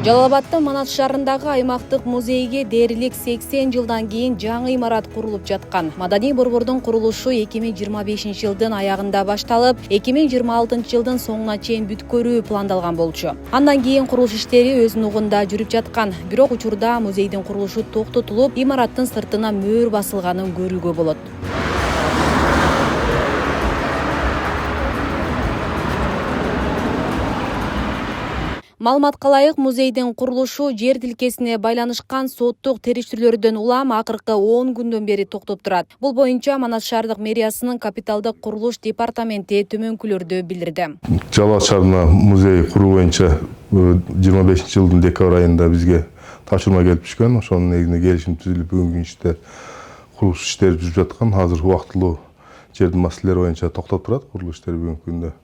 Жалал Абадтын Манас шаарындагы аймактык музейге дээрлик 80 жылдан кийин жаңы имарат курулуп жаткан. Маданий борбордун курулушу 2025-жылдын аягында башталып, 2026-жылдын соңуна чейин бүткөрүү пландалган болчу. Андан кийин курулуш иштери өз нугунда жүрүп жаткан. Бирок учурда музейдин курулушу токтотулуп, имараттын сыртына мөөр басылганын көрүүгө болот. Маалыматка ылайык, музейдин курулушу жер тилкесине байланышкан соттук териштирүүлөрдөн улам акыркы 10 күндөн бери токтоп турат. Бул боюнча Манас шаардык мэриясынын капиталдык курулуш департаменти төмөнкүлөрдү билдирди. Жалал шаарына музей куруу боюнча 25-жылдын декабрь айында бизге тапшырма келип түшкөн. Ошонун негизинде келишим түзүлүп, бүгүнкү иште курулуш иштери жүрүп жаткан. Азыр убактылуу жердин маселелери боюнча токтоп турат курулуш иштери бүгүнкү күндө.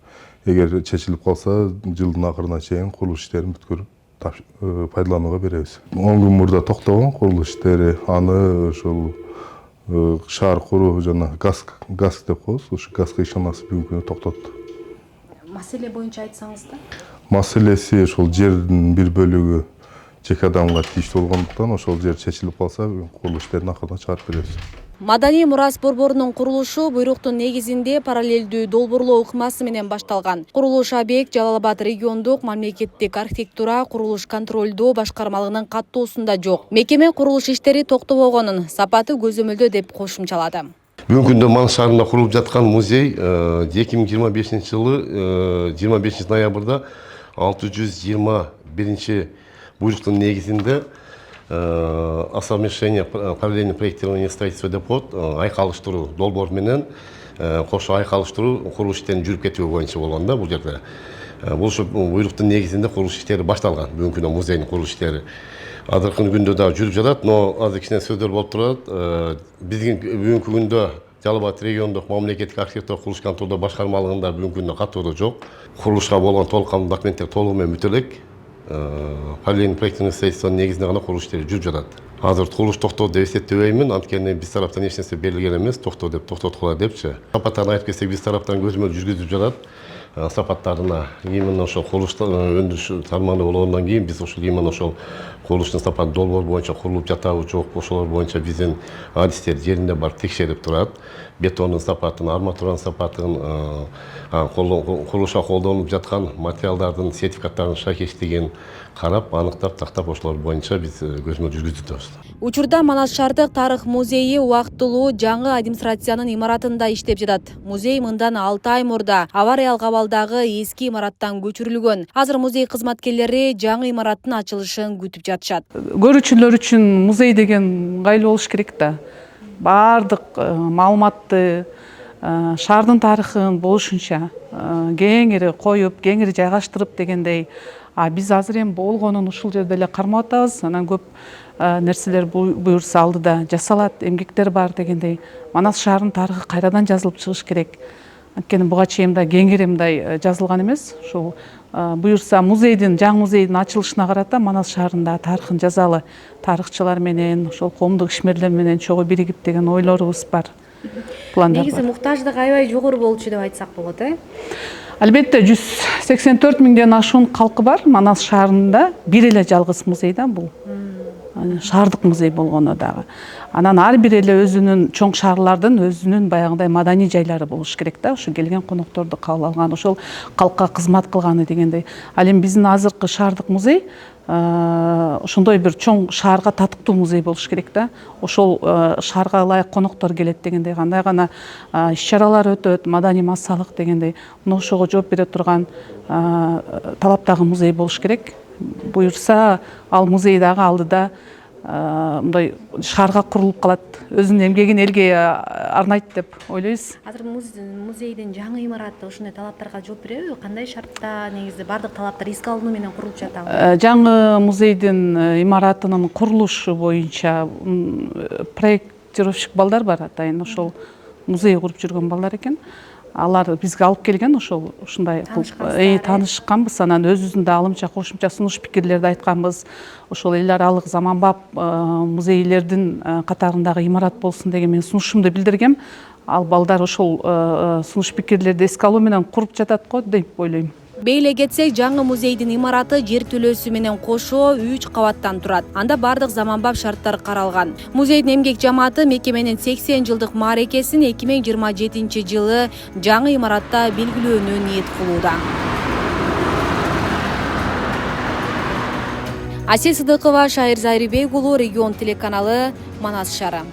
Эгер чечилип калса, жылдын акырына чейин курулуш иштерин бүткөрүп пайдаланууга беребиз. 10 күн мурда токтогон курулуш иштери, аны ошол шаар куруу жана газ деп коебуз. Ушу газга ишенасы бүгүнкү күндө токтотту. Маселе боюнча айтсаңыз да? Маселеси ошол жердин бир бөлүгү жеке адамга тийиштүү болгондуктан ошол жер чечилип калса, курулуш иштерин акырына чыгарып беребиз. Маданий мурас борборунун курулушу буйруктун негизинде параллелдүү долбоорлоо ыкмасы менен башталган. Курулуш объект Жалал Абад региондук мамлекеттик архитектура курулуш контролдоо башкармалыгынын каттоосунда жок. Мекеме курулуш иштери токтобогонун, сапаты көзөмөлдө деп кошумчалады. Бүгүнкү күндө Манас шаарында курулуп жаткан музей 2025-жылы 25 ноябрда 621 буйруктун негизинде совмещение параллельный проектирование строительства депот айкалыштыруу долбоор менен кошо айкалыштыруу курулуш иштерин жүрүп кетүү боюнча болгон да бул жерде. Бул ушу буйруктун негизинде курулуш иштери башталган. Бүгүнкү күндө музейдин курулуш иштери азыркы күндө да жүрүп жатат, но азыр кичине сөздөр болуп турат. Биздин бүгүнкү күндө Жалал Абад региондук мамлекеттик архитектура курулуш контролдоо башкармалыгында бүгүнкү күндө каттоодо жок. Курулушка болгон толук кандуу документтер толугу менен бүтө элек. Параллельный проектный строительствонун негизинде гана курулуш иштери жүрүп жатат. Азыр курулуш токтоду деп эсептебеймин, анткени биз тараптан эч нерсе берилген эмес, токтоо деп токтоткула депчи. Сапаттарын айтып кетсек, биз тараптан көзөмөл жүргүзүп жатат. Сапаттарына именно ошол курулуштун өндүрүш тармагында болгондон кийин биз ушул именно ошол курулуштун сапаты долбоор боюнча курулуп жатабы жокпу, ошолор боюнча биздин адистер жеринде барып текшерип турат. Бетондун сапатын, арматуранын сапатын, курулушка колдонулуп жаткан материалдардын сертификаттарынын шакештигин карап, аныктап, тактап ошолор боюнча биз көзөмөл жүргүзүп. Учурда Манас шаардык тарых музейи убактылуу жаңы администрациянын имаратында иштеп жатат. Музей мындан 6 ай мурда авариялык абалдагы эски имараттан көчүрүлгөн. Азыр музей кызматкерлери жаңы имараттын ачылышын күтүп жатышат. Көрүүчүлөр үчүн музей деген ыңгайлуу болуш керек да. Бардык маалыматты, шаардын тарыхын болушунча кеңири коюп, кеңири жайгаштырып дегендей. Биз азыр эми болгонун ушул жерде эле кармап атабыз. Анан көп нерселер буюрса алдыда жасалат, эмгектер бар дегендей. Манас шаарынын тарыхы кайрадан жазылып чыгыш керек. Анткени буга чейин да кеңири мындай жазылган эмес. Ушул буюрса жаңы музейдин ачылышына карата Манас шаарында тарыхын жазалы, тарыхчылар менен, ошол коомдук ишмерлер менен чогуу биригип деген ойлорубуз бар. Пландар бар. Негизи муктаждык аябай жогору болчу деп айтсак болот, Албетте 184 миңден ашуун калкы бар. Манас шаарында бир эле жалгыз музей да бул. Шаардык музей болгону дагы. Анан ар бир эле өзүнүн чоң шаарлардын өзүнүн баягындай маданий жайлары болуш керек да. Ушу келген конокторду кабыл алган, ошол калкка кызмат кылганы дегендей. Ал эми биздин азыркы шаардык музей ошондой бир чоң шаарга татыктуу музей болуш керек да. Ошол шаарга ылайык коноктор келет дегендей, кандай гана иш-чаралар өтөт, маданий массалык дегендей. Мына ошого жооп бере турган талаптагы музей болуш керек. Буюрса, ал музей дагы алдыда мындай шаарга курулуп калат, өзүнүн эмгегин элге арнайт деп ойлойбуз. Азыр музейдин жаңы имараты ушундай талаптарга жооп береби? Кандай шартта негизи бардык талаптар эске алынуу менен курулуп жатабы? Жаңы музейдин имаратынын курулушу боюнча проектировщик балдар бар, атайын ошол музей куруп жүргөн балдар экен. Алар бизге алып келген, ошол ушундай таанышканбыз, анан өзүбүздүн да алымча кошумча сунуш пикирлерди айтканбыз. Ошол эл аралык заманбап музейлердин катарындагы имарат болсун деген мен сунушумду билдиргем. Ал балдар ошол сунуш пикирлерди эске алуу менен куруп жатат го деп ойлойм. Бейле кетсек, жаңы музейдин имараты жертөлөөсү менен кошо 3 кабаттан турат. Анда бардык заманбап шарттар каралган. Музейдин эмгек жамааты мекеменин 80 жылдык мааракесин 2027 жылы жаңы имаратта белгилөөнү ниет кылууда. Асель Сыдыкова, Шайыр Зайрибек уулу, Регион телеканалы, Манас шаары.